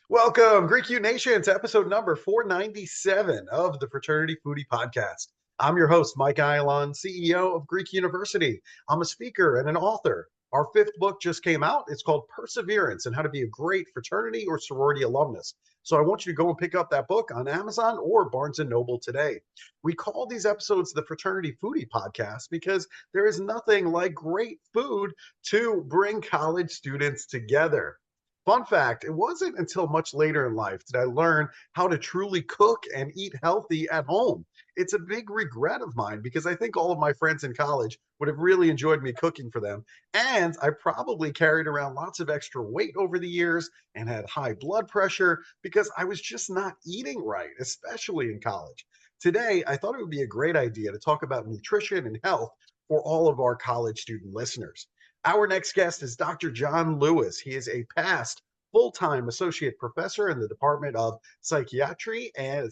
Welcome, Greek U Nation, to episode number 497 of the Fraternity Foodie Podcast. I'm your host, Mike Ayalon, CEO of Greek University. I'm a speaker and an author. Our fifth book just came out. It's called Perseverance and How to Be a Great Fraternity or Sorority Alumnus. So I want you to go and pick up that book on Amazon or Barnes & Noble today. We call these episodes the Fraternity Foodie Podcast because there is nothing like great food to bring college students together. Fun fact, it wasn't until much later in life did I learn how to truly cook and eat healthy at home. It's a big regret of mine because I think all of my friends in college would have really enjoyed me cooking for them. And I probably carried around lots of extra weight over the years and had high blood pressure because I was just not eating right, especially in college. Today, I thought it would be a great idea to talk about nutrition and health for all of our college student listeners. Our next guest is Dr. John Lewis. He is a past full-time associate professor in the Department of Psychiatry and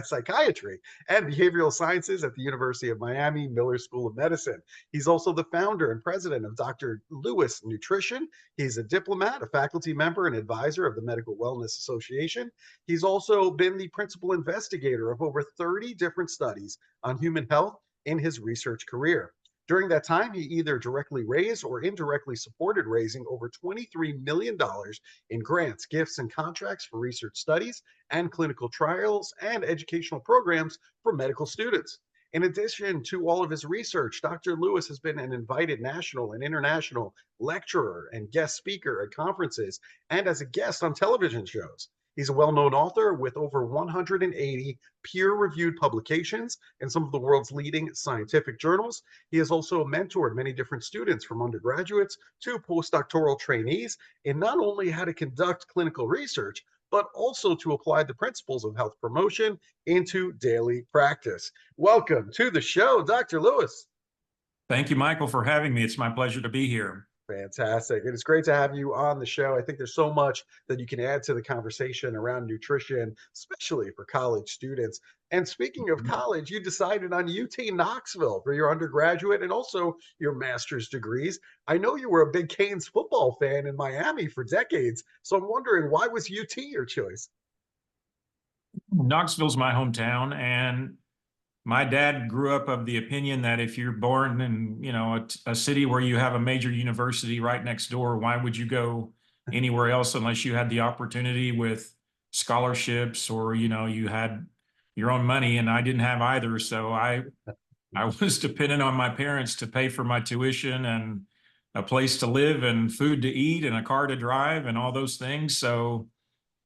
Psychiatry and Behavioral Sciences at the University of Miami Miller School of Medicine. He's also the founder and president of Dr. Lewis Nutrition. He's a diplomat, a faculty member, and advisor of the Medical Wellness Association. He's also been the principal investigator of over 30 different studies on human health in his research career. During that time, he either directly raised or indirectly supported raising over $23 million in grants, gifts, and contracts for research studies and clinical trials and educational programs for medical students. In addition to all of his research, Dr. Lewis has been an invited national and international lecturer and guest speaker at conferences and as a guest on television shows. He's a well-known author with over 180 peer-reviewed publications in some of the world's leading scientific journals. He has also mentored many different students from undergraduates to post-doctoral trainees in not only how to conduct clinical research, but also to apply the principles of health promotion into daily practice. Welcome to the show, Dr. Lewis. Thank you, Michael, for having me. It's my pleasure to be here. Fantastic. It is great to have you on the show. I think there's so much that you can add to the conversation around nutrition, especially for college students. And speaking of college, you decided on UT Knoxville for your undergraduate and also your master's degrees. I know you were a big Canes football fan in Miami for decades. So I'm wondering, why was UT your choice? Knoxville's my hometown, and my dad grew up of the opinion that if you're born in, a city where you have a major university right next door, why would you go anywhere else unless you had the opportunity with scholarships or, you had your own money, and I didn't have either. So I was dependent on my parents to pay for my tuition and a place to live and food to eat and a car to drive and all those things. So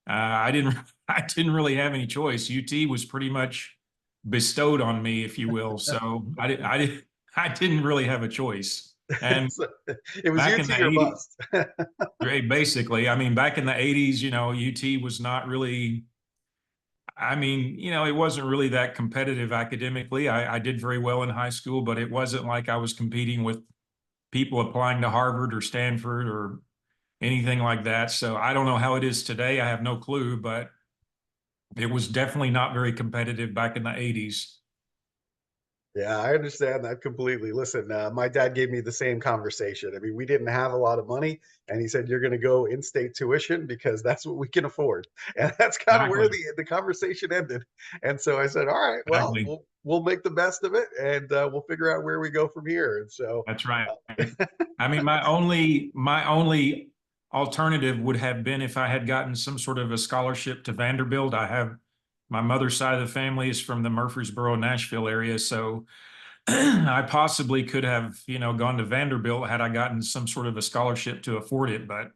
I didn't really have any choice. UT was pretty much bestowed on me, if you will. So I didn't really have a choice. And it was back UT in the or 80s, bust. basically, back in the 80s, UT was not really, it wasn't really that competitive academically. I did very well in high school, but it wasn't like I was competing with people applying to Harvard or Stanford or anything like that. So I don't know how it is today. I have no clue, but it was definitely not very competitive back in the 80s. Yeah, I understand that completely. Listen, my dad gave me the same conversation. I mean, we didn't have a lot of money, and he said, "You're going to go in-state tuition because that's what we can afford." And that's kind of where Exactly. the conversation ended. And so I said, "All right, well, Exactly. we'll make the best of it, and we'll figure out where we go from here." And so, That's right. My only alternative would have been if I had gotten some sort of a scholarship to Vanderbilt. My mother's side of the family is from the Murfreesboro, Nashville area, so I possibly could have, gone to Vanderbilt had I gotten some sort of a scholarship to afford it. But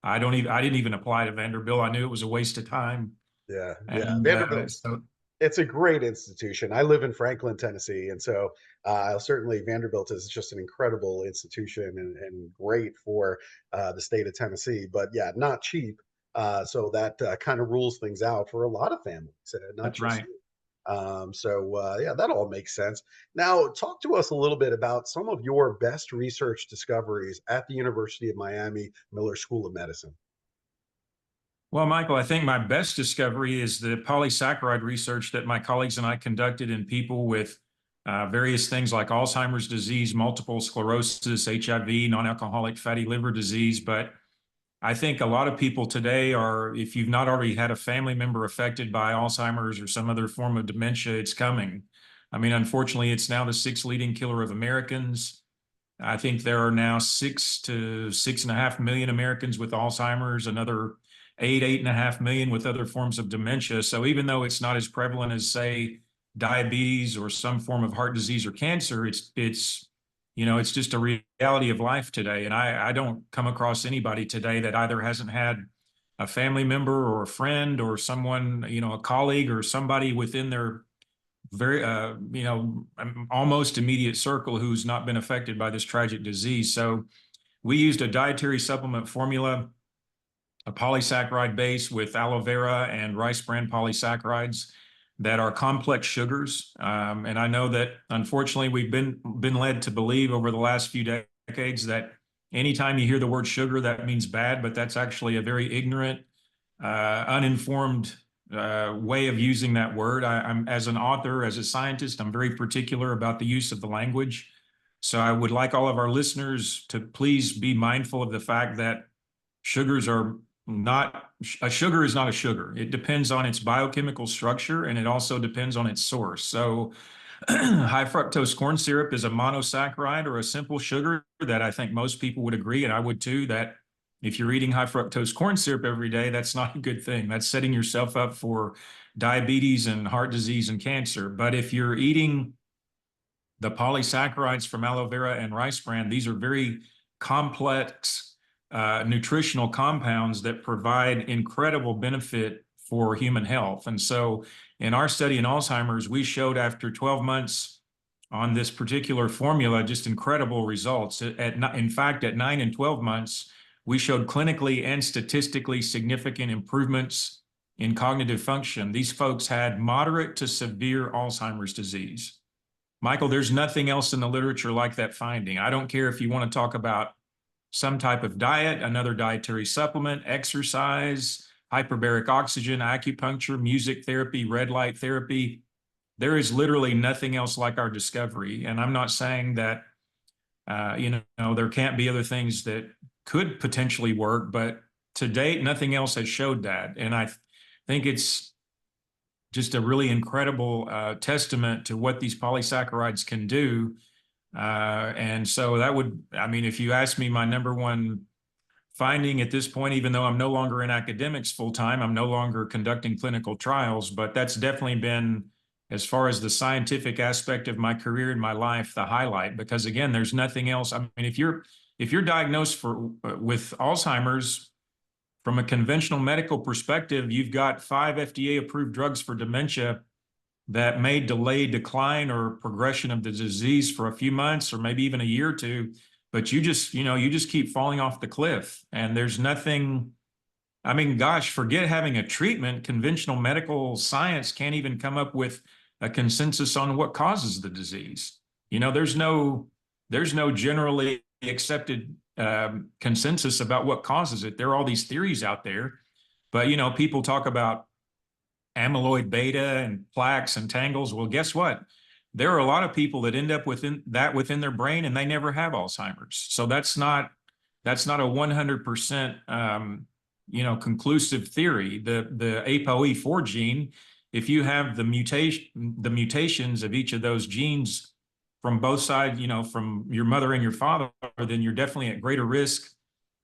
I didn't even apply to Vanderbilt. I knew it was a waste of time, yeah, and Vanderbilt's so it's a great institution. I live in Franklin, Tennessee, and so certainly Vanderbilt is just an incredible institution and great for the state of Tennessee. But yeah, not cheap. So that kind of rules things out for a lot of families, not that's just right. you. Yeah, that all makes sense. Now, talk to us a little bit about some of your best research discoveries at the University of Miami Miller School of Medicine. Well, Michael, I think my best discovery is the polysaccharide research that my colleagues and I conducted in people with various things like Alzheimer's disease, multiple sclerosis, HIV, non-alcoholic fatty liver disease. But I think a lot of people today are, if you've not already had a family member affected by Alzheimer's or some other form of dementia, it's coming. I mean, unfortunately, it's now the sixth leading killer of Americans. I think there are now 6 to 6.5 million Americans with Alzheimer's, another 8.5 million with other forms of dementia. So even though it's not as prevalent as, say, diabetes or some form of heart disease or cancer, it's just a reality of life today. And I don't come across anybody today that either hasn't had a family member or a friend or someone, a colleague or somebody within their very almost immediate circle who's not been affected by this tragic disease. So we used a dietary supplement formula, a polysaccharide base with aloe vera and rice bran polysaccharides that are complex sugars. And I know that unfortunately we've been led to believe over the last few decades that anytime you hear the word sugar, that means bad, but that's actually a very ignorant, uninformed way of using that word. I'm, as an author, as a scientist, I'm very particular about the use of the language. So I would like all of our listeners to please be mindful of the fact that sugars are not, a sugar is not a sugar. It depends on its biochemical structure, and it also depends on its source. So high fructose corn syrup is a monosaccharide or a simple sugar that I think most people would agree, and I would too, that if you're eating high fructose corn syrup every day, that's not a good thing. That's setting yourself up for diabetes and heart disease and cancer. But if you're eating the polysaccharides from aloe vera and rice bran, these are very complex nutritional compounds that provide incredible benefit for human health. And so in our study in Alzheimer's, we showed after 12 months on this particular formula, just incredible results. In fact, at 9 and 12 months, we showed clinically and statistically significant improvements in cognitive function. These folks had moderate to severe Alzheimer's disease. Michael, there's nothing else in the literature like that finding. I don't care if you want to talk about some type of diet, another dietary supplement, exercise, hyperbaric oxygen, acupuncture, music therapy, red light therapy. There is literally nothing else like our discovery. And I'm not saying that, there can't be other things that could potentially work, but to date, nothing else has showed that. And I think it's just a really incredible testament to what these polysaccharides can do. And so that would, I mean, if you ask me my number one finding at this point, even though I'm no longer in academics full time, I'm no longer conducting clinical trials, but that's definitely been, as far as the scientific aspect of my career and my life, the highlight. Because again, there's nothing else. I mean, if you're diagnosed with Alzheimer's, from a conventional medical perspective, you've got 5 FDA approved drugs for dementia that may delay decline or progression of the disease for a few months or maybe even a year or two, but you just keep falling off the cliff. And there's nothing, I mean, gosh, forget having a treatment. Conventional medical science can't even come up with a consensus on what causes the disease. There's no generally accepted consensus about what causes it. There are all these theories out there, but people talk about amyloid beta and plaques and tangles. Well, guess what? There are a lot of people that end up within their brain and they never have Alzheimer's. So that's not a 100% conclusive theory. The ApoE4 gene, if you have the mutations of each of those genes from both sides, from your mother and your father, then you're definitely at greater risk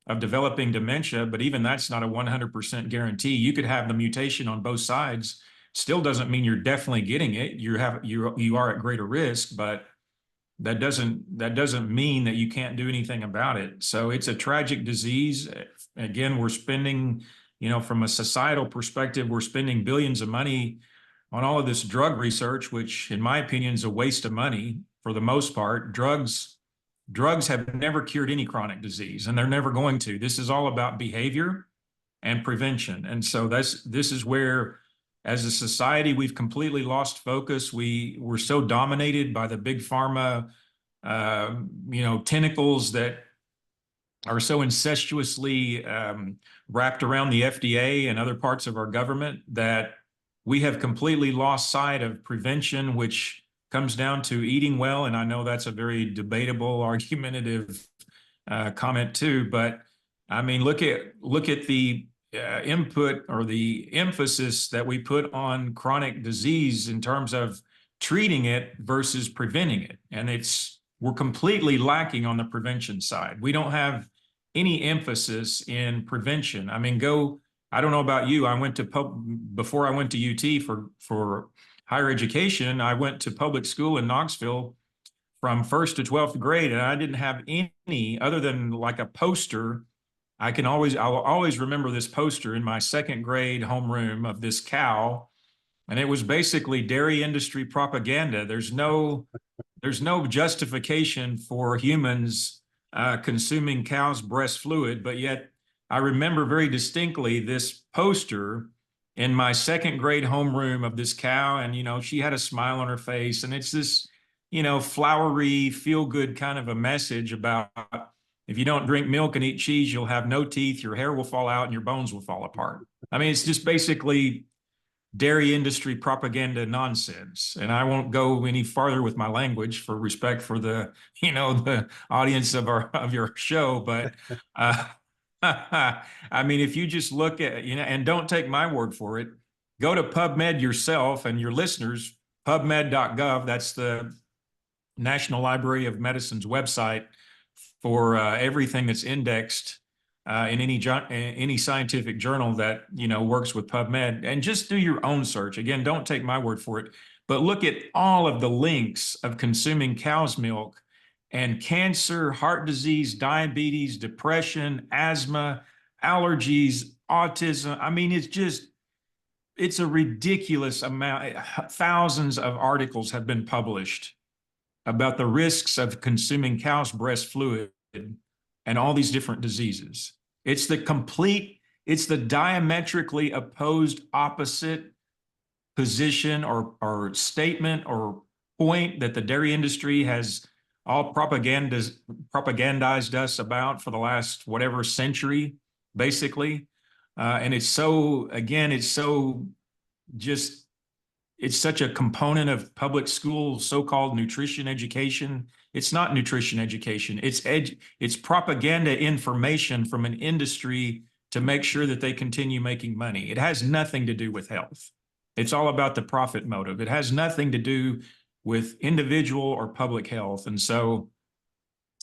of developing dementia. But even that's not a 100% guarantee. You could have the mutation on both sides, still doesn't mean you're definitely getting it. You are at greater risk, but that doesn't mean that you can't do anything about it. So it's a tragic disease. Again, we're spending, from a societal perspective, we're spending billions of money on all of this drug research, which in my opinion is a waste of money for the most part. Drugs have never cured any chronic disease, and they're never going to. This is all about behavior and prevention. And so this is where, as a society, we've completely lost focus. We're so dominated by the big pharma, tentacles that are so incestuously wrapped around the FDA and other parts of our government that we have completely lost sight of prevention, which comes down to eating well. And I know that's a very debatable, argumentative comment too. But I mean, look at the input or the emphasis that we put on chronic disease in terms of treating it versus preventing it. And we're completely lacking on the prevention side. We don't have any emphasis in prevention. I mean, I don't know about you. Before I went to UT for higher education, I went to public school in Knoxville from 1st to 12th grade, and I didn't have any other than like a poster. I'll always remember this poster in my 2nd grade homeroom of this cow, and it was basically dairy industry propaganda. There's no justification for humans consuming cow's breast fluid, but yet I remember very distinctly this poster in my 2nd grade homeroom of this cow, and she had a smile on her face, and it's this flowery, feel-good kind of a message about if you don't drink milk and eat cheese, you'll have no teeth, your hair will fall out, and your bones will fall apart. I mean, it's just basically dairy industry propaganda nonsense. And I won't go any farther with my language for respect for the audience of your show. But I mean, if you just look at, and don't take my word for it, go to PubMed yourself and your listeners, pubmed.gov. That's the National Library of Medicine's website for everything that's indexed in any scientific journal that works with PubMed, and just do your own search. Again, don't take my word for it, but look at all of the links of consuming cow's milk and cancer, heart disease, diabetes, depression, asthma, allergies, autism. I mean, it's a ridiculous amount. Thousands of articles have been published about the risks of consuming cow's breast fluid and all these different diseases. It's the diametrically opposed opposite position or statement or point that the dairy industry has all propagandized us about for the last whatever century, basically. And it's such a component of public school so-called nutrition education. It's not nutrition education. It's propaganda information from an industry to make sure that they continue making money. It has nothing to do with health. It's all about the profit motive. It has nothing to do with individual or public health. And so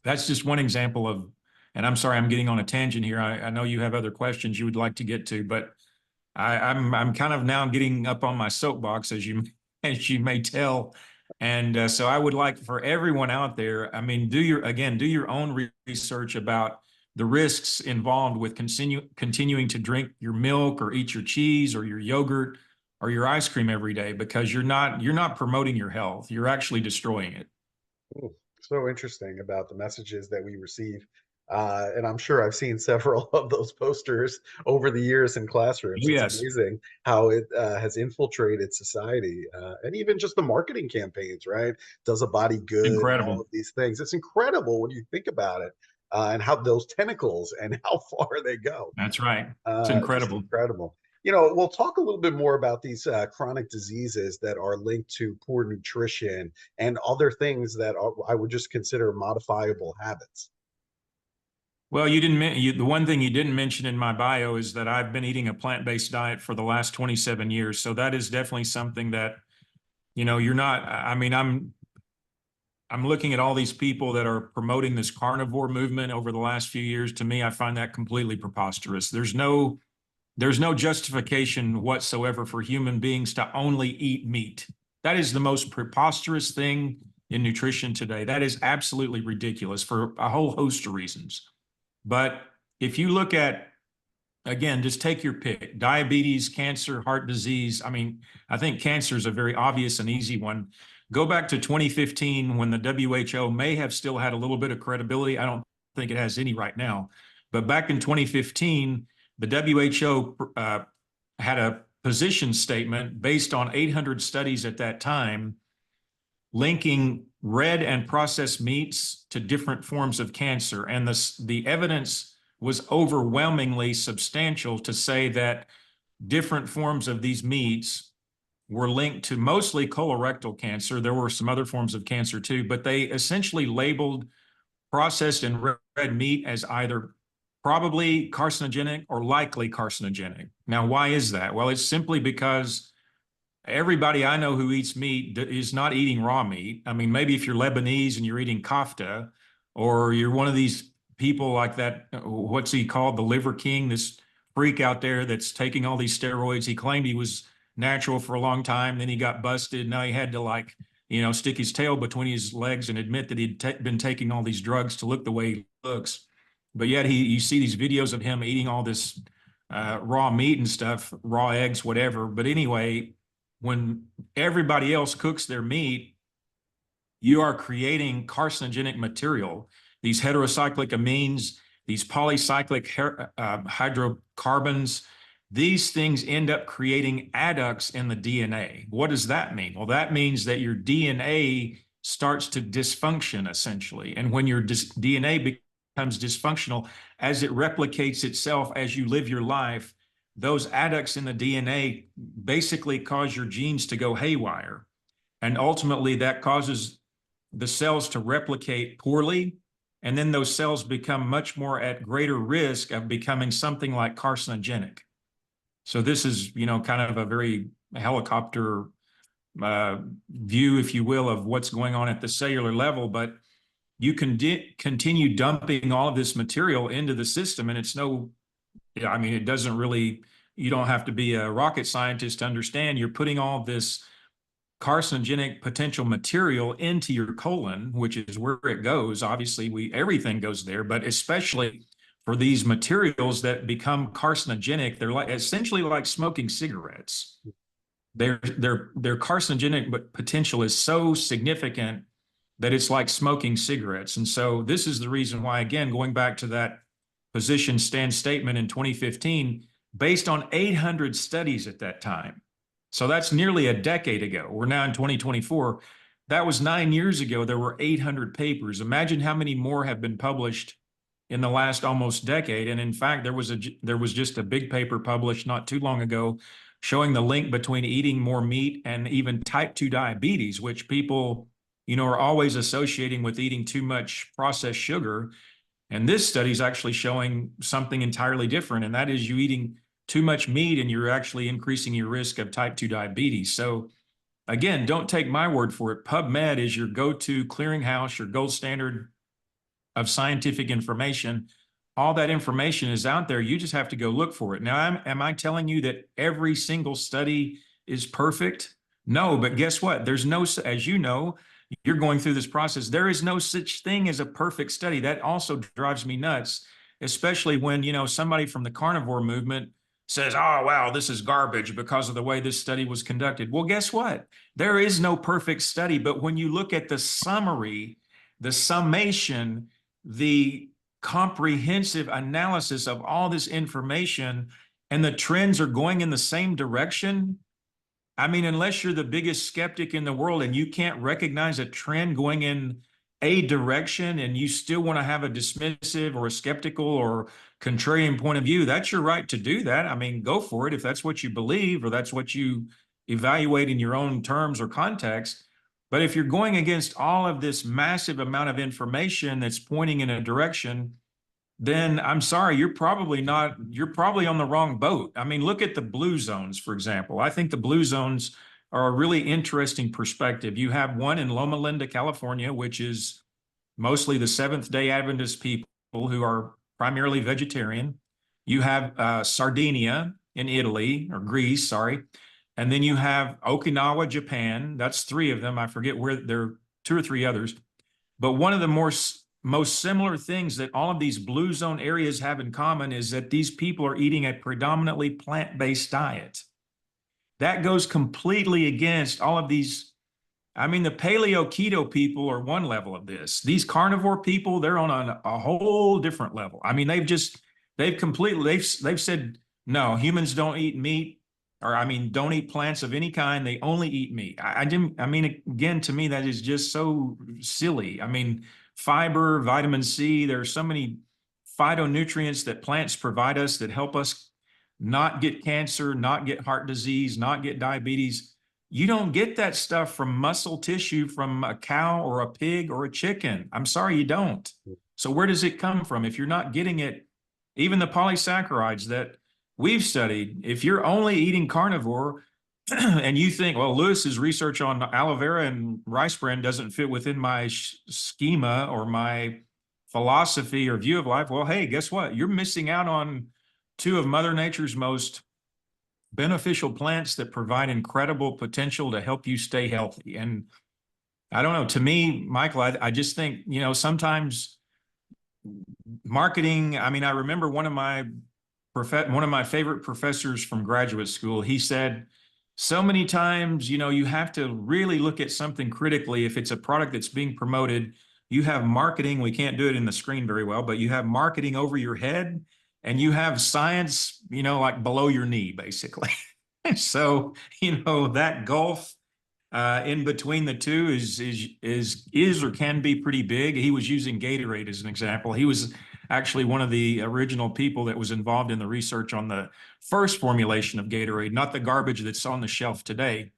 that's just one example of, and I'm sorry, I'm getting on a tangent here. I know you have other questions you would like to get to, but I'm kind of now getting up on my soapbox, as you may tell, and so I would like for everyone out there. I mean, do your own research about the risks involved with continuing to drink your milk or eat your cheese or your yogurt or your ice cream every day, because you're not promoting your health. You're actually destroying it. Ooh, so interesting about the messages that we receive. And I'm sure I've seen several of those posters over the years in classrooms. It's Yes, amazing how it has infiltrated society, and even just the marketing campaigns, right? Does a body good and all incredible. of these things. It's incredible when you think about it, and how those tentacles and how far they go. That's right. It's Just incredible. incredible. We'll talk a little bit more about these chronic diseases that are linked to poor nutrition and other things that I would just consider modifiable habits. Well, the one thing you didn't mention in my bio is that I've been eating a plant-based diet for the last 27 years. So that is definitely something that, you're not, I mean, I'm looking at all these people that are promoting this carnivore movement over the last few years. To me, I find that completely preposterous. There's no justification whatsoever for human beings to only eat meat. That is the most preposterous thing in nutrition today. That is absolutely ridiculous for a whole host of reasons. But if you look at, again, just take your pick: diabetes, cancer, heart disease. I mean, I think cancer is a very obvious and easy one. Go back to 2015 when the WHO may have still had a little bit of credibility. I don't think it has any right now. But back in 2015, the WHO had a position statement based on 800 studies at that time linking red and processed meats to different forms of cancer. And the evidence was overwhelmingly substantial to say that different forms of these meats were linked to mostly colorectal cancer. There were some other forms of cancer too, but they essentially labeled processed and red meat as either probably carcinogenic or likely carcinogenic. Now, why is that? Well, it's simply because everybody I know who eats meat is not eating raw meat. I mean, maybe if you're Lebanese and you're eating kofta, or you're one of these people like that, what's he called? The Liver King, this freak out there that's taking all these steroids. He claimed he was natural for a long time. Then he got busted. Now he had to stick his tail between his legs and admit that he'd been taking all these drugs to look the way he looks. But yet you see these videos of him eating all this raw meat and stuff, raw eggs, whatever. But anyway, when everybody else cooks their meat, you are creating carcinogenic material. These heterocyclic amines, these polycyclic hydrocarbons, these things end up creating adducts in the DNA. What does that mean? Well, that means that your DNA starts to dysfunction essentially. And when your DNA becomes dysfunctional, as it replicates itself as you live your life, those adducts in the DNA basically cause your genes to go haywire. And ultimately that causes the cells to replicate poorly. And then those cells become much more at greater risk of becoming something like carcinogenic. So this is, kind of a very helicopter view, if you will, of what's going on at the cellular level. But you can continue dumping all of this material into the system, and it doesn't really, you don't have to be a rocket scientist to understand. You're putting all this carcinogenic potential material into your colon, which is where it goes. Obviously, everything goes there, but especially for these materials that become carcinogenic, they're essentially like smoking cigarettes. Their carcinogenic potential is so significant that it's like smoking cigarettes. And so this is the reason why, again, going back to that position stand statement in 2015, based on 800 studies at that time. So that's nearly a decade ago. We're now in 2024. That was 9 years ago. There were 800 papers. Imagine how many more have been published in the last almost decade. And in fact, there was just a big paper published not too long ago showing the link between eating more meat and even type 2 diabetes, which people, are always associating with eating too much processed sugar. And this study is actually showing something entirely different, and that is you eating too much meat and you're actually increasing your risk of type 2 diabetes. So again, don't take my word for it. PubMed is your go-to clearinghouse, your gold standard of scientific information. All that information is out there. You just have to go look for it. Now, am I telling you that every single study is perfect? No, but guess what? There's no, as you know, you're going through this process. There is no such thing as a perfect study. That also drives me nuts, especially when, somebody from the carnivore movement says, oh, wow, this is garbage because of the way this study was conducted. Well, guess what? There is no perfect study, but when you look at the summary, the summation, the comprehensive analysis of all this information, and the trends are going in the same direction, I mean, unless you're the biggest skeptic in the world and you can't recognize a trend going in a direction and you still want to have a dismissive or a skeptical or contrarian point of view, that's your right to do that. I mean, go for it if that's what you believe or that's what you evaluate in your own terms or context. But if you're going against all of this massive amount of information that's pointing in a direction, then I'm sorry, you're probably on the wrong boat. I mean, look at the blue zones, for example. I think the blue zones are a really interesting perspective. You have one in Loma Linda, California, which is mostly the Seventh-day Adventist people who are primarily vegetarian. You have Sardinia in Italy, or Greece, sorry. And then you have Okinawa, Japan. That's 3 of them. I forget where, there are 2 or 3 others. But one of the most similar things that all of these blue zone areas have in common is that these people are eating a predominantly plant-based diet. That goes completely against all of these. I mean, the paleo keto people are one level of this. These carnivore people, they're on a whole different level. I mean, they've said, no, humans don't eat meat. or I mean, don't eat plants of any kind. They only eat meat. I didn't, I mean, again, to me, that is just so silly. I mean, fiber, vitamin C, there are so many phytonutrients that plants provide us that help us not get cancer, not get heart disease, not get diabetes. You don't get that stuff from muscle tissue from a cow or a pig or a chicken. I'm sorry, you don't. So where does it come from? If you're not getting it, even the polysaccharides that we've studied, if you're only eating carnivore and you think, well, Lewis's research on aloe vera and rice bran doesn't fit within my schema or my philosophy or view of life, well, hey, guess what? You're missing out on two of Mother Nature's most beneficial plants that provide incredible potential to help you stay healthy. And I don't know, to me, Michael, I just think, you know, sometimes marketing, I mean, I remember one of my favorite professors from graduate school, he said, so many times, you know, you have to really look at something critically. If it's a product that's being promoted, you have marketing, we can't do it in the screen very well, but you have marketing over your head and you have science, you know, like below your knee, basically. So, you know, that gulf in between the two is or can be pretty big. He was using Gatorade as an example. He was actually one of the original people that was involved in the research on the first formulation of Gatorade, not the garbage that's on the shelf today.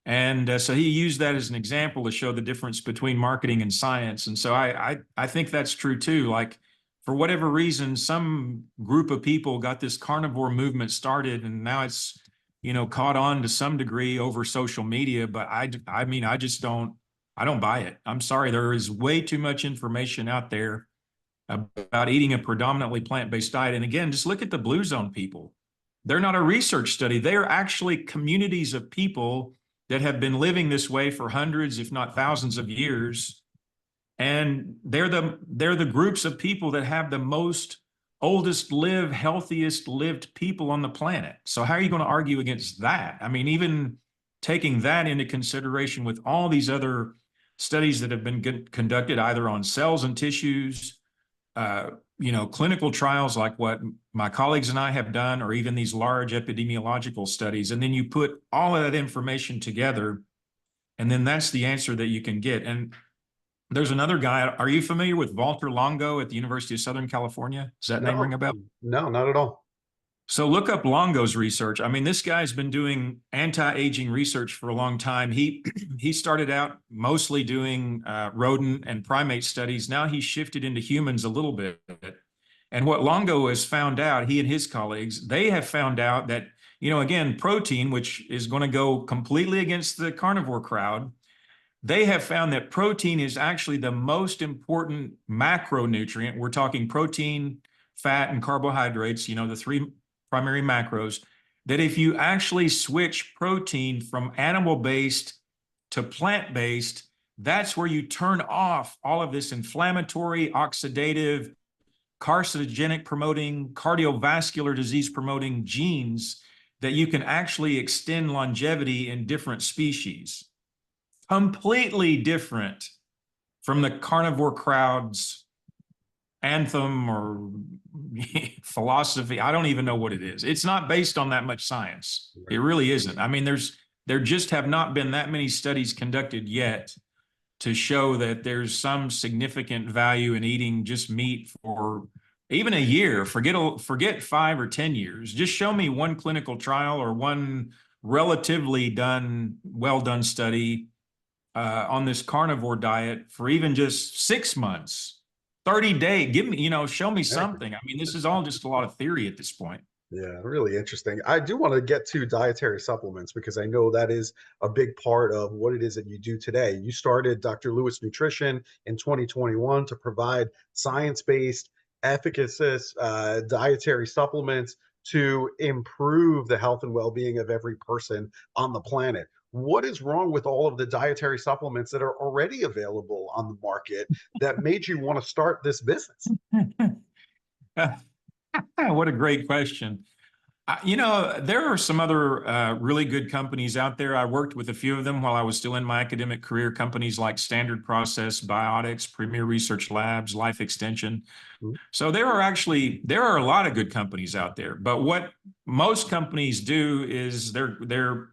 And so he used that as an example to show the difference between marketing and science. And so I think that's true too. Like for whatever reason, some group of people got this carnivore movement started, and now it's, you know, caught on to some degree over social media. But I mean, I don't buy it. I'm sorry. There is way too much information out there about eating a predominantly plant-based diet. And again, just look at the Blue Zone people. They're not a research study. They are actually communities of people that have been living this way for hundreds, if not thousands of years. And they're the groups of people that have the most oldest lived, healthiest lived people on the planet. So how are you going to argue against that? I mean, even taking that into consideration with all these other studies that have been conducted either on cells and tissues, you know, clinical trials like what my colleagues and I have done, or even these large epidemiological studies. And then you put all of that information together, and then that's the answer that you can get. And there's another guy. Are you familiar with Walter Longo at the University of Southern California? Does that name ring a bell? No, not at all. So look up Longo's research. I mean, this guy's been doing anti-aging research for a long time. He started out mostly doing rodent and primate studies. Now he's shifted into humans a little bit. And what Longo has found out, he and his colleagues, they have found out that, you know, again, protein, which is going to go completely against the carnivore crowd, they have found that protein is actually the most important macronutrient. We're talking protein, fat, and carbohydrates, you know, the three primary macros, that if you actually switch protein from animal-based to plant-based, that's where you turn off all of this inflammatory, oxidative, carcinogenic promoting, cardiovascular disease promoting genes that you can actually extend longevity in different species. Completely different from the carnivore crowd's anthem or philosophy. I don't even know what it is. It's not based on that much science. It really isn't. I mean, there just have not been that many studies conducted yet to show that there's some significant value in eating just meat for even a year. Forget 5 or 10 years. Just show me one clinical trial or one relatively well done study on this carnivore diet for even just 6 months, 30 days. Give me, you know, show me something. I mean, this is all just a lot of theory at this point. Yeah, really interesting. I do want to get to dietary supplements because I know that is a big part of what it is that you do today. You started Dr. Lewis Nutrition in 2021 to provide science-based, efficacious dietary supplements to improve the health and well-being of every person on the planet. What is wrong with all of the dietary supplements that are already available on the market that made you want to start this business? What a great question. There are some other really good companies out there. I worked with a few of them while I was still in my academic career, companies like Standard Process, Biotics, Premier Research Labs, Life Extension. Mhm. So there are a lot of good companies out there. But what most companies do is they're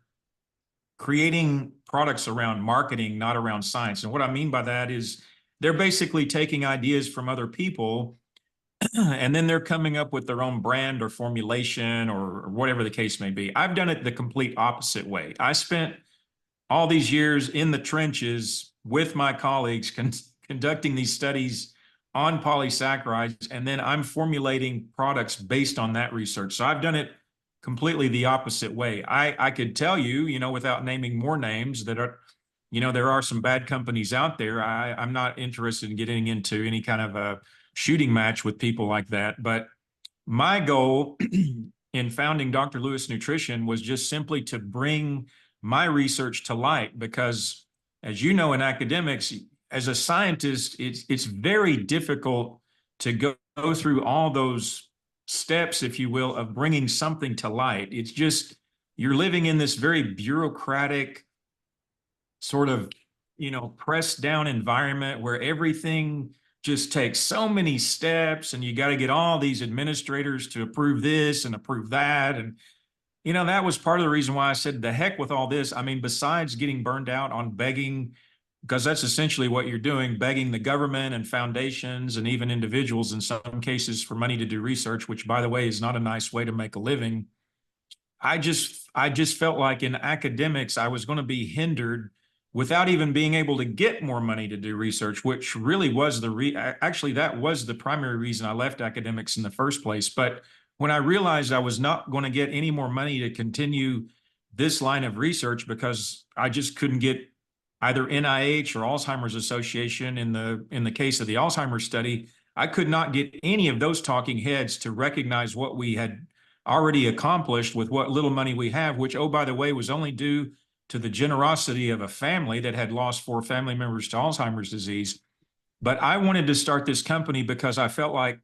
creating products around marketing, not around science. And what I mean by that is they're basically taking ideas from other people and then they're coming up with their own brand or formulation or whatever the case may be. I've done it the complete opposite way. I spent all these years in the trenches with my colleagues conducting these studies on polysaccharides, and then I'm formulating products based on that research. So I've done it completely the opposite way. I could tell you, without naming more names that are, there are some bad companies out there. I'm not interested in getting into any kind of a shooting match with people like that. But my goal in founding Dr. Lewis Nutrition was just simply to bring my research to light because, as you know, in academics, as a scientist, it's very difficult to go through all those steps, if you will, of bringing something to light. It's just you're living in this very bureaucratic sort of, pressed down environment where everything just takes so many steps and you got to get all these administrators to approve this and approve that. And, that was part of the reason why I said, the heck with all this. I mean, besides getting burned out on begging, because that's essentially what you're doing, begging the government and foundations and even individuals in some cases for money to do research, which, by the way, is not a nice way to make a living. I just felt like in academics, I was going to be hindered without even being able to get more money to do research, which really was actually, that was the primary reason I left academics in the first place. But when I realized I was not going to get any more money to continue this line of research because I just couldn't get either NIH or Alzheimer's Association in the case of the Alzheimer's study, I could not get any of those talking heads to recognize what we had already accomplished with what little money we have, which, oh, by the way, was only due to the generosity of a family that had lost 4 family members to Alzheimer's disease. But I wanted to start this company because I felt like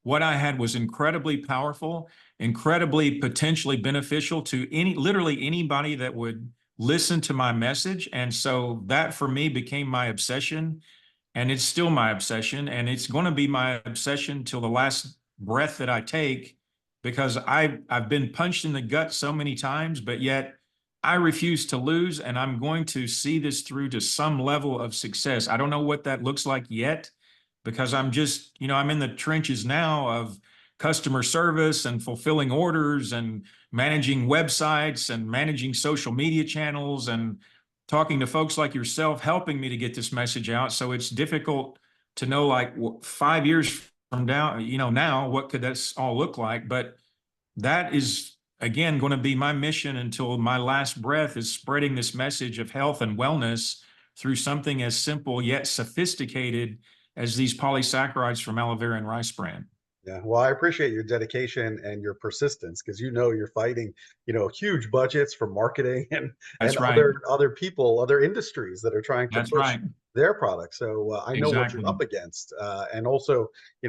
what I had was incredibly powerful, incredibly potentially beneficial to literally anybody that would listen to my message. And so that for me became my obsession, and it's still my obsession, and it's going to be my obsession till the last breath that I take, because I've been punched in the gut so many times, but yet I refuse to lose, and I'm going to see this through to some level of success. I don't know what that looks like yet, because I'm just, I'm in the trenches now of customer service and fulfilling orders and managing websites and managing social media channels and talking to folks like yourself, helping me to get this message out. So it's difficult to know, like, 5 years from now, what could this all look like? But that is, again, going to be my mission until my last breath, is spreading this message of health and wellness through something as simple yet sophisticated as these polysaccharides from aloe vera and rice bran. Yeah, well, I appreciate your dedication and your persistence because you're fighting, huge budgets for marketing and That's right. other people, other industries that are trying to That's push right. their products. So I know what you're Exactly. up against, and also,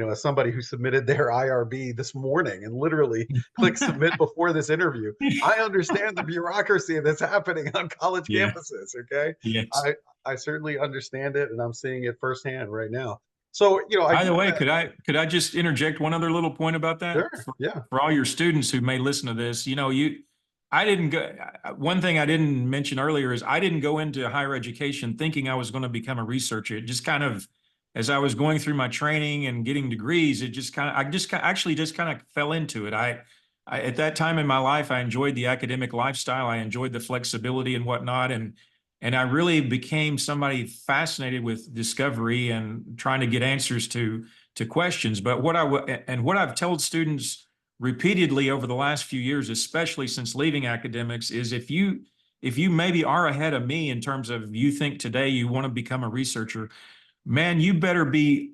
as somebody who submitted their IRB this morning and literally clicked submit before this interview, I understand the bureaucracy that's happening on college Yeah. campuses. Okay, Yes. I certainly understand it, and I'm seeing it firsthand right now. So I By do the way, want could I just interject one other little point about to. that Sure, yeah. for all your students who may listen to this? I didn't go. One thing I didn't mention earlier is I didn't go into higher education thinking I was going to become a researcher. It just kind of, as I was going through my training and getting degrees, it just kind of, actually just kind of fell into it. At that time in my life, I enjoyed the academic lifestyle. I enjoyed the flexibility and whatnot, and I really became somebody fascinated with discovery and trying to get answers to questions. But what I've told students repeatedly over the last few years, especially since leaving academics, is if you maybe are ahead of me in terms of you think today you want to become a researcher, man, you better be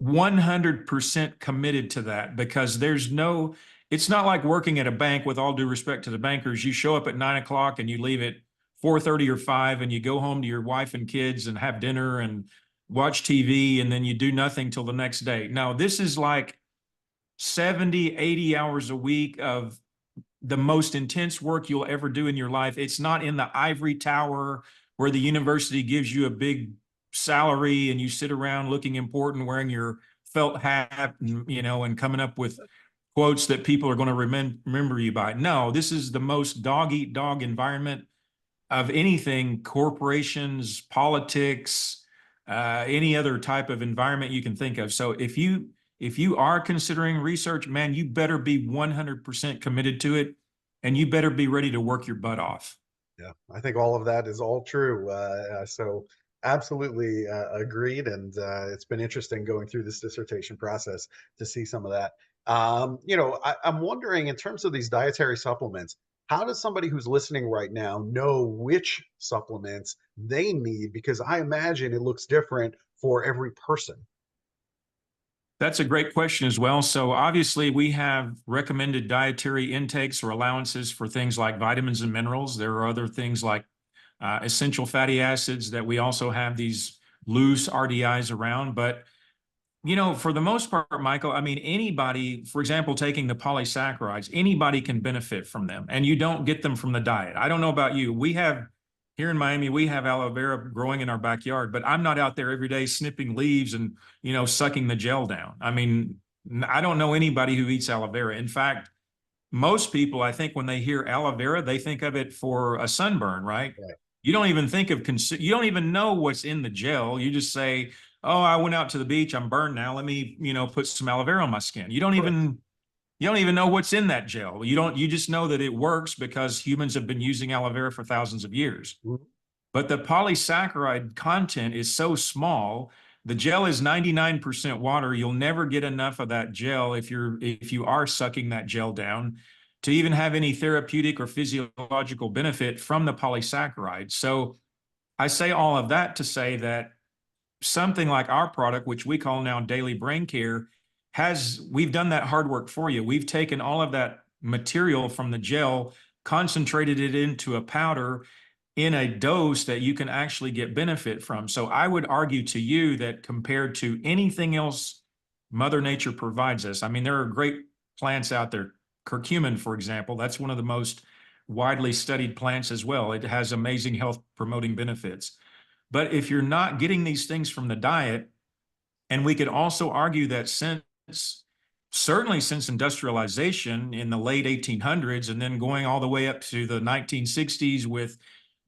100% committed to that, because it's not like working at a bank. With all due respect to the bankers, you show up at 9 o'clock and you leave at 4:30 or 5, and you go home to your wife and kids and have dinner and watch TV, and then you do nothing till the next day. Now, this is like 70, 80 hours a week of the most intense work you'll ever do in your life. It's not in the ivory tower where the university gives you a big salary and you sit around looking important, wearing your felt hat, and, and coming up with quotes that people are going to remember you by. No, this is the most dog eat dog environment of anything, corporations, politics, any other type of environment you can think of. So if you are considering research, man, you better be 100% committed to it, and you better be ready to work your butt off. Yeah, I think all of that is all true. So absolutely agreed. And it's been interesting going through this dissertation process to see some of that. I'm wondering in terms of these dietary supplements, how does somebody who's listening right now know which supplements they need? Because I imagine it looks different for every person. That's a great question as well. So obviously we have recommended dietary intakes or allowances for things like vitamins and minerals. There are other things like essential fatty acids that we also have these loose RDIs around. But, for the most part, Michael, I mean, anybody, for example, taking the polysaccharides, anybody can benefit from them, and you don't get them from the diet. I don't know about you. Here in Miami, we have aloe vera growing in our backyard, but I'm not out there every day snipping leaves and, sucking the gel down. I mean, I don't know anybody who eats aloe vera. In fact, most people, I think, when they hear aloe vera, they think of it for a sunburn, right? Right. You don't even think of, you don't even know what's in the gel. You just say, oh, I went out to the beach, I'm burned now. Let me, put some aloe vera on my skin. You don't even know what's in that gel. You just know that it works because humans have been using aloe vera for thousands of years. Mhm. But the polysaccharide content is so small. The gel is 99% water. You'll never get enough of that gel if you are sucking that gel down to even have any therapeutic or physiological benefit from the polysaccharide. So I say all of that to say that something like our product, which we call now Daily Brain Care, we've done that hard work for you. We've taken all of that material from the gel, concentrated it into a powder in a dose that you can actually get benefit from. So I would argue to you that compared to anything else Mother Nature provides us, I mean, there are great plants out there. Curcumin, for example, that's one of the most widely studied plants as well. It has amazing health promoting benefits. But if you're not getting these things from the diet, and we could also argue that certainly since industrialization in the late 1800s, and then going all the way up to the 1960s with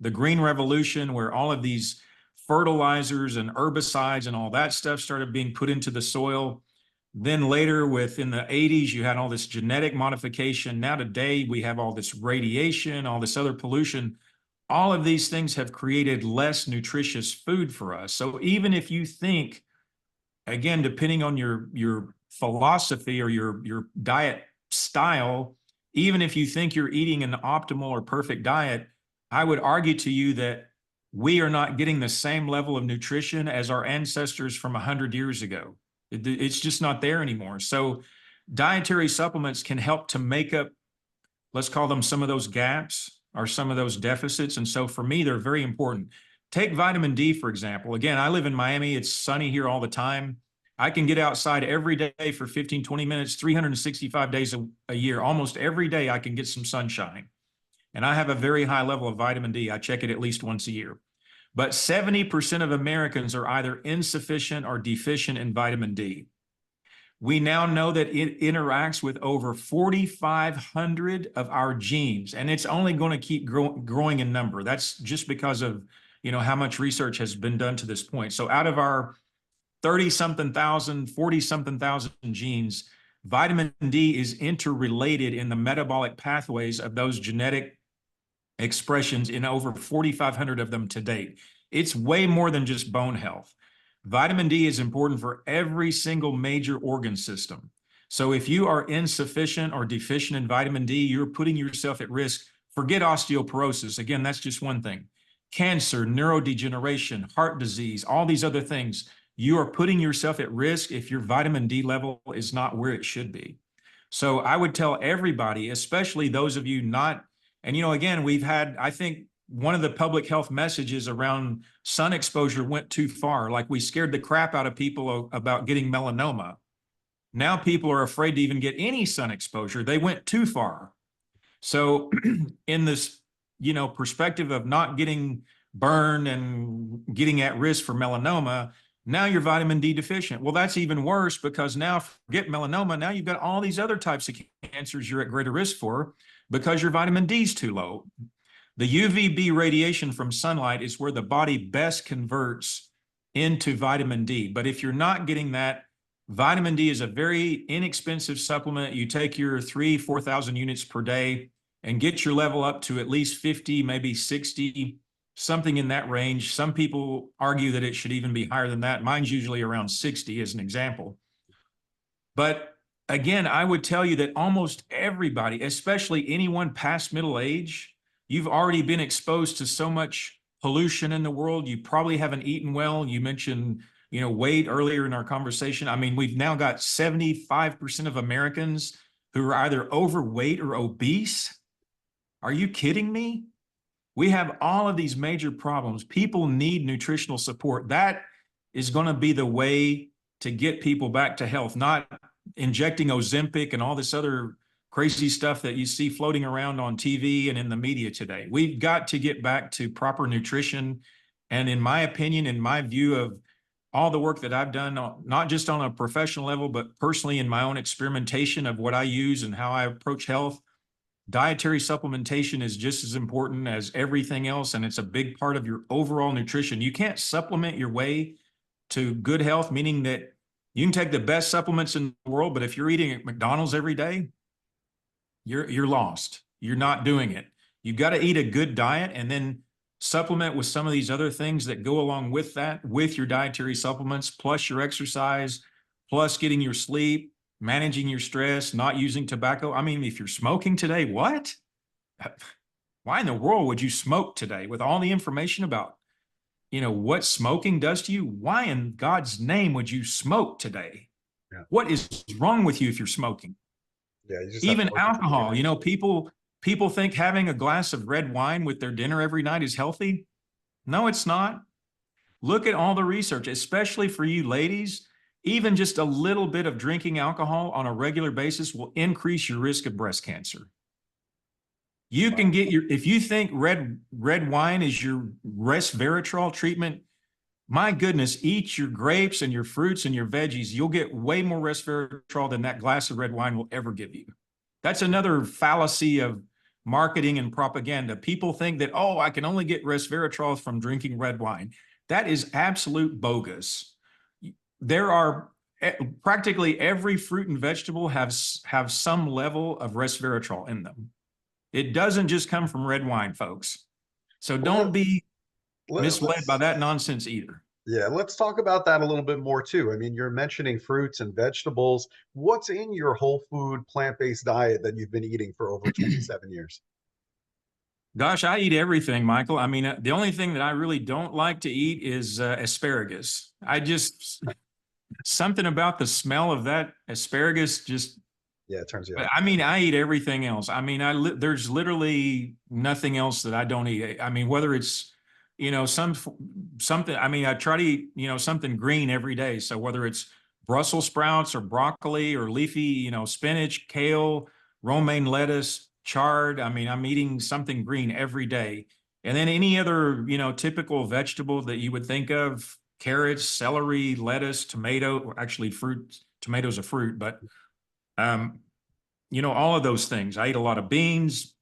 the Green Revolution, where all of these fertilizers and herbicides and all that stuff started being put into the soil. Then later, in the 80s, you had all this genetic modification. Now today, we have all this radiation, all this other pollution. All of these things have created less nutritious food for us. So even if you think, again, depending on your philosophy or your diet style, even if you think you're eating an optimal or perfect diet, I would argue to you that we are not getting the same level of nutrition as our ancestors from 100 years ago. It's just not there anymore. So dietary supplements can help to make up, let's call them, some of those gaps or some of those deficits. And so for me, they're very important. Take vitamin D, for example. Again, I live in Miami. It's sunny here all the time. I can get outside every day for 15, 20 minutes, 365 days a year. Almost every day I can get some sunshine. And I have a very high level of vitamin D. I check it at least once a year. But 70% of Americans are either insufficient or deficient in vitamin D. We now know that it interacts with over 4,500 of our genes, and it's only going to keep growing in number. That's just because of, how much research has been done to this point. So out of our 30-something thousand, 40-something thousand genes, vitamin D is interrelated in the metabolic pathways of those genetic expressions in over 4,500 of them to date. It's way more than just bone health. Vitamin D is important for every single major organ system. So if you are insufficient or deficient in vitamin D, you're putting yourself at risk. Forget osteoporosis. Again, that's just one thing. Cancer, neurodegeneration, heart disease, all these other things. You are putting yourself at risk if your vitamin D level is not where it should be. So I would tell everybody, especially those of you not, and again, we've had, I think, one of the public health messages around sun exposure went too far. Like we scared the crap out of people about getting melanoma. Now people are afraid to even get any sun exposure. They went too far. So in this, perspective of not getting burned and getting at risk for melanoma, now you're vitamin D deficient. Well, that's even worse, because now forget melanoma. Now you've got all these other types of cancers you're at greater risk for because your vitamin D is too low. The UVB radiation from sunlight is where the body best converts into vitamin D. But if you're not getting that, vitamin D is a very inexpensive supplement. You take your 4,000 units per day and get your level up to at least 50, maybe 60, something in that range. Some people argue that it should even be higher than that. Mine's usually around 60 as an example. But again, I would tell you that almost everybody, especially anyone past middle age, you've already been exposed to so much pollution in the world. You probably haven't eaten well. You mentioned, weight earlier in our conversation. I mean, we've now got 75% of Americans who are either overweight or obese. Are you kidding me? We have all of these major problems. People need nutritional support. That is going to be the way to get people back to health, not injecting Ozempic and all this other crazy stuff that you see floating around on TV and in the media today. We've got to get back to proper nutrition. And in my opinion, in my view of all the work that I've done, not just on a professional level, but personally in my own experimentation of what I use and how I approach health, dietary supplementation is just as important as everything else. And it's a big part of your overall nutrition. You can't supplement your way to good health, meaning that you can take the best supplements in the world, but if you're eating at McDonald's every day, you're lost. You're not doing it. You've got to eat a good diet and then supplement with some of these other things that go along with that, with your dietary supplements, plus your exercise, plus getting your sleep, managing your stress, not using tobacco. I mean, if you're smoking today, what? Why in the world would you smoke today with all the information about, what smoking does to you? Why in God's name would you smoke today? Yeah. What is wrong with you if you're smoking? Yeah, you just Even alcohol, people think having a glass of red wine with their dinner every night is healthy. No, it's not. Look at all the research, especially for you ladies. Even just a little bit of drinking alcohol on a regular basis will increase your risk of breast cancer. You can get if you think red wine is your resveratrol treatment, my goodness, eat your grapes and your fruits and your veggies. You'll get way more resveratrol than that glass of red wine will ever give you. That's another fallacy of marketing and propaganda. People think that, oh, I can only get resveratrol from drinking red wine. That is absolute bogus. There are practically every fruit and vegetable have some level of resveratrol in them. It doesn't just come from red wine, folks. So don't be misled by that nonsense either. Yeah, let's talk about that a little bit more too. I mean, you're mentioning fruits and vegetables. What's in your whole food, plant-based diet that you've been eating for over 27 years? Gosh, I eat everything, Michael. I mean, the only thing that I really don't like to eat is asparagus. Something about the smell of that asparagus just, yeah, it turns you off. I mean, I eat everything else. I mean, there's literally nothing else that I don't eat. I mean, whether it's, something, I mean, I try to eat, something green every day. So whether it's Brussels sprouts or broccoli or leafy, spinach, kale, romaine lettuce, chard, I mean, I'm eating something green every day. And then any other, typical vegetable that you would think of, carrots, celery, lettuce, tomato, or actually fruit, tomatoes are fruit, but, all of those things. I eat a lot of beans.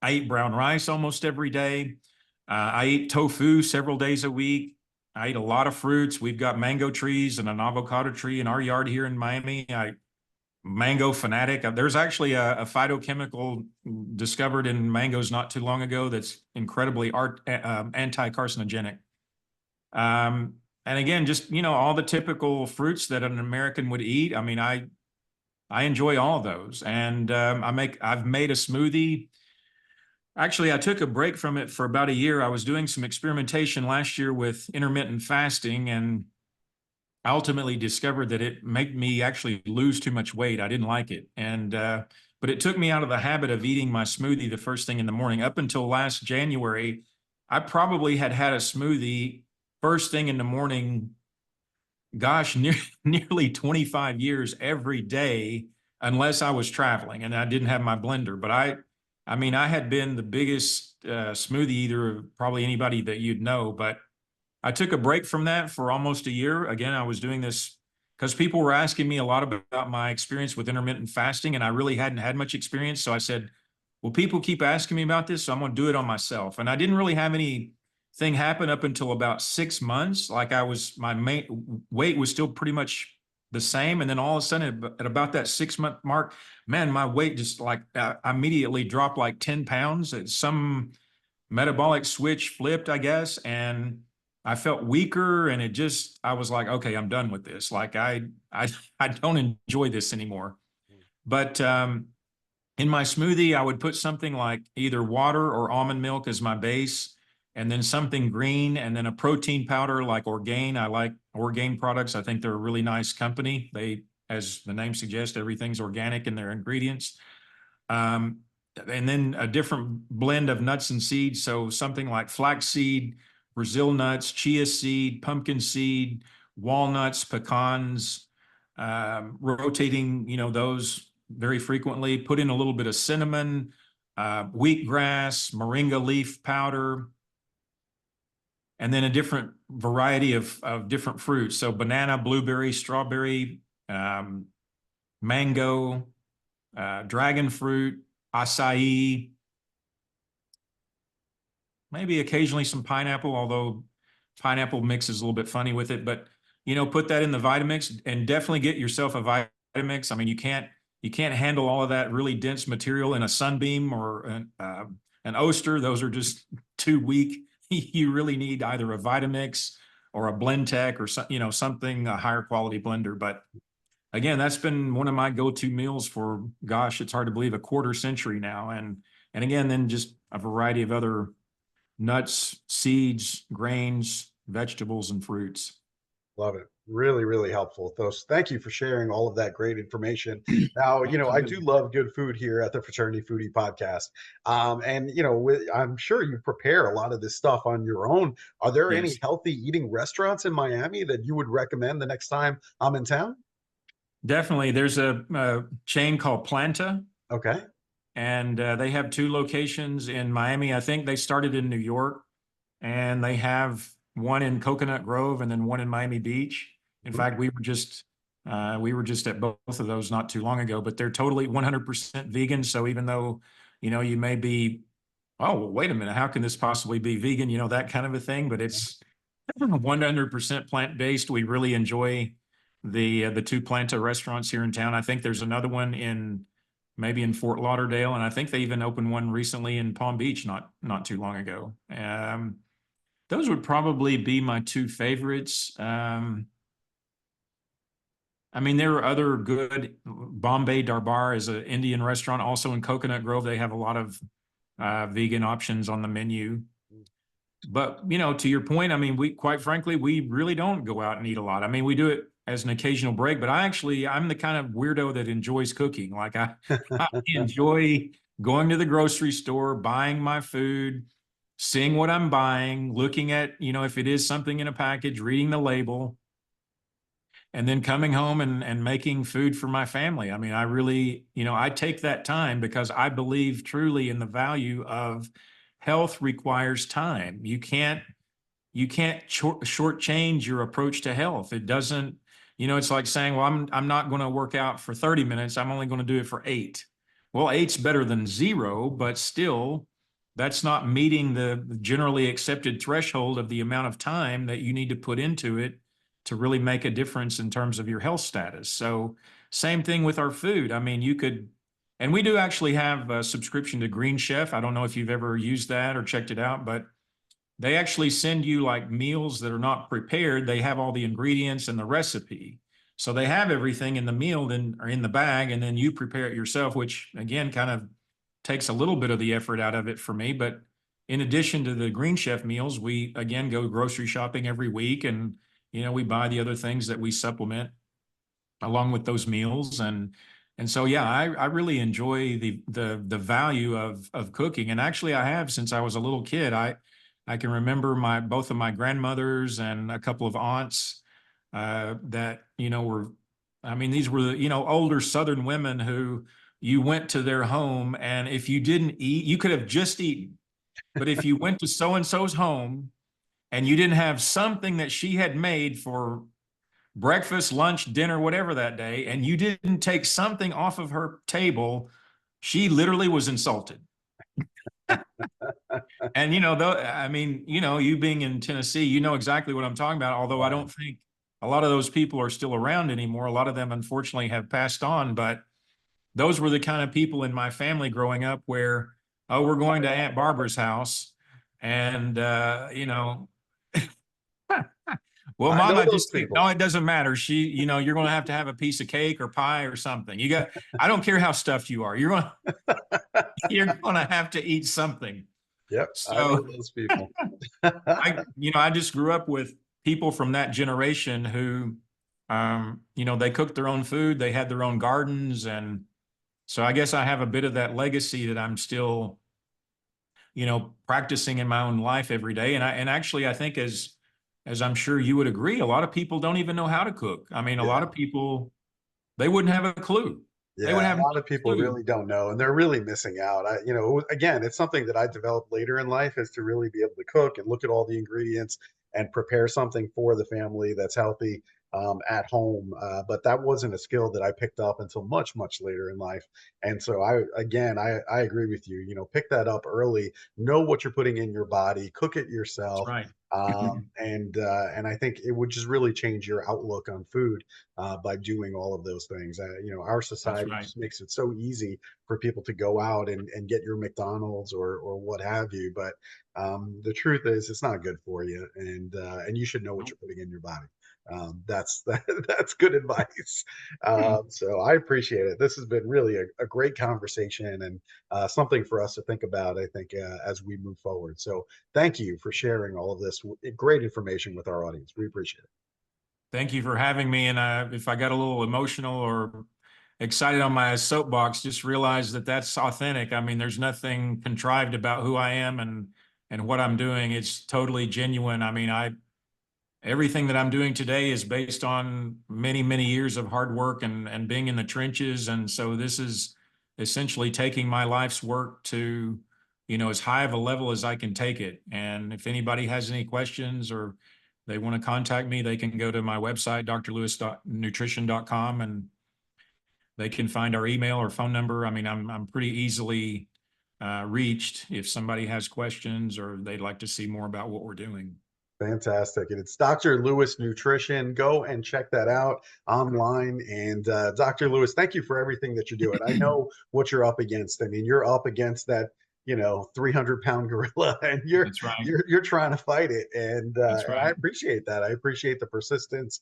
I eat brown rice almost every day. I eat tofu several days a week. I eat a lot of fruits. We've got mango trees and an avocado tree in our yard here in Miami. Mango fanatic. There's actually a phytochemical discovered in mangoes not too long ago that's incredibly anti-carcinogenic. And again, just, all the typical fruits that an American would eat. I mean, I enjoy all of those. And I've made a smoothie. Actually, I took a break from it for about a year. I was doing some experimentation last year with intermittent fasting, and I ultimately discovered that it made me actually lose too much weight. I didn't like it. But it took me out of the habit of eating my smoothie the first thing in the morning. Up until last January, I probably had a smoothie first thing in the morning, gosh, nearly 25 years every day, unless I was traveling and I didn't have my blender. But I mean, I had been the biggest smoothie eater of probably anybody that you'd know. But I took a break from that for almost a year. Again, I was doing this because people were asking me a lot about my experience with intermittent fasting, and I really hadn't had much experience. So I said, well, people keep asking me about this, so I'm going to do it on myself. And I didn't really have anything happen up until about 6 months. Like my weight was still pretty much the same. And then all of a sudden at about that 6 month mark, man, my weight just like immediately dropped like 10 pounds. Some metabolic switch flipped, I guess. And I felt weaker, and I was like, okay, I'm done with this. Like I I don't enjoy this anymore. But in my smoothie, I would put something like either water or almond milk as my base, and then something green, and then a protein powder like Orgain. I like Orgain products. I think they're a really nice company. As the name suggests, everything's organic in their ingredients. Um, and then a different blend of nuts and seeds. So something like flaxseed, Brazil nuts, chia seed, pumpkin seed, walnuts, pecans, rotating, those very frequently. Put in a little bit of cinnamon, wheatgrass, moringa leaf powder, and then a different variety of different fruits. So banana, blueberry, strawberry, mango, dragon fruit, acai, maybe occasionally some pineapple, although pineapple mix is a little bit funny with it. But put that in the Vitamix, and definitely get yourself a Vitamix. I mean, you can't handle all of that really dense material in a Sunbeam or an Oster. Those are just too weak. You really need either a Vitamix or a Blendtec or something, a higher quality blender. But again, that's been one of my go-to meals for, gosh, it's hard to believe, a quarter century now. And again, then just a variety of other nuts, seeds, grains, vegetables, and fruits. Love it. Really, really helpful. Those. Thank you for sharing all of that great information. Now, I do Absolutely. love good food here at the Fraternity Foodie Podcast. And I'm sure you prepare a lot of this stuff on your own. Are there any Yes, healthy eating restaurants in Miami that you would recommend the next time I'm in town? definitely. There's a chain called Planta, Okay. and they have two locations in Miami. I think they started in New York, and they have one in Coconut Grove and then one in Miami Beach. In Mhm. fact, we were just at both of those not too long ago. But they're totally 100% vegan. So even though you may be, oh, well, wait a minute, how can this possibly be vegan? That kind of a thing. But it's 100% plant-based. We really enjoy the two Planta restaurants here in town. I think there's another one maybe in Fort Lauderdale, and I think they even opened one recently in Palm Beach not too long ago. Those would probably be my two favorites. I mean, there are other good. Bombay Darbar is an Indian restaurant, also in Coconut Grove. They have a lot of vegan options on the menu. But to your point, I mean, quite frankly, we really don't go out and eat a lot. I mean, we do it as an occasional break, but I'm the kind of weirdo that enjoys cooking. Like I enjoy going to the grocery store, buying my food, seeing what I'm buying, looking at, if it is something in a package, reading the label, and then coming home and making food for my family. I mean, I really, I take that time because I believe truly in the value of health requires time. You can't shortchange your approach to health. It doesn't, it's like saying, well, I'm not going to work out for 30 minutes. I'm only going to do it for 8. Well, 8's better than 0, but still, that's not meeting the generally accepted threshold of the amount of time that you need to put into it to really make a difference in terms of your health status. So, same thing with our food. I mean, and we do actually have a subscription to Green Chef. I don't know if you've ever used that or checked it out, but they actually send you like meals that are not prepared. They have all the ingredients and the recipe. So they have everything in the meal then or in the bag, and then you prepare it yourself, which again kind of takes a little bit of the effort out of it for me. But in addition to the Green Chef meals, we again go grocery shopping every week, and we buy the other things that we supplement along with those meals. And so yeah, I really enjoy the value of cooking. And actually I have since I was a little kid. I can remember both of my grandmothers and a couple of aunts that, were, I mean, these were, older Southern women who you went to their home, and if you didn't eat, you could have just eaten. But if you went to so-and-so's home and you didn't have something that she had made for breakfast, lunch, dinner, whatever that day, and you didn't take something off of her table, she literally was insulted. And, though, I mean, you being in Tennessee, you know exactly what I'm talking about, although I don't think a lot of those people are still around anymore. A lot of them, unfortunately, have passed on, but those were the kind of people in my family growing up where, oh, we're going to Aunt Barbara's house. And, well, I Mom, know I those just think, people. no, it doesn't matter. You're going to have a piece of cake or pie or something. I don't care how stuffed you are. You're going to have to eat something. Yep, I know So those people. I just grew up with people from that generation who, they cooked their own food. They had their own gardens. And so I guess I have a bit of that legacy that I'm still, practicing in my own life every day. And actually, I think as I'm sure you would agree, a lot of people don't even know how to cook. I mean, a lot Yeah. of people, they wouldn't have a clue. They would Yeah, have a no lot of people clue. really don't know, and they're really missing out. Again, it's something that I developed later in life is to really be able to cook and look at all the ingredients and prepare something for the family that's healthy at home. But that wasn't a skill that I picked up until much, much later in life. And so I agree with you. Pick that up early, know what you're putting in your body, cook it That's yourself. right. And I think it would just really change your outlook on food by doing all of those things. Our That's society right. just makes it so easy for people to go out and get your McDonald's or what have you. But the truth is, it's not good for you, and you should know what Nope. you're putting in your body. That's good advice. Hmm. So I appreciate it. This has been really a great conversation and something for us to think about, I think, as we move forward. So thank you for sharing all of this great information with our audience. We appreciate it. Thank you for having me. And if I got a little emotional or excited on my soapbox, just realize that that's authentic. I mean, there's nothing contrived about who I am and what I'm doing. It's totally genuine. I mean, everything that I'm doing today is based on many, many years of hard work and being in the trenches. And so this is essentially taking my life's work to, as high of a level as I can take it. And if anybody has any questions or they want to contact me, they can go to my website, drlewis.nutrition.com, and they can find our email or phone number. I mean, I'm pretty easily reached if somebody has questions or they'd like to see more about what we're doing. Fantastic. And it's Dr. Lewis Nutrition. Go and check that out online. And Dr. Lewis, thank you for everything that you're doing. I know what you're up against. I mean, you're up against that, 300-pound gorilla and you're That's right. you're you're trying to fight it. That's And I right. appreciate that. I appreciate the persistence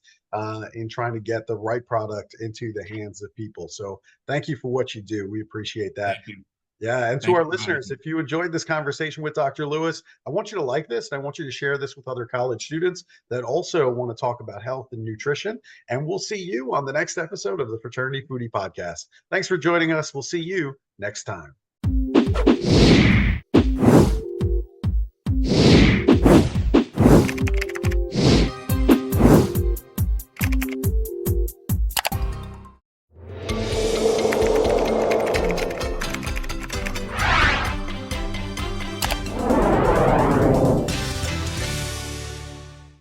in trying to get the right product into the hands of people. So thank you for what you do. We appreciate that. Thank you. Yeah, and to Thank our you for having listeners, me. if you enjoyed this conversation with Dr. Lewis, I want you to like this and I want you to share this with other college students that also want to talk about health and nutrition. And we'll see you on the next episode of the Fraternity Foodie Podcast. Thanks for joining us. We'll see you next time.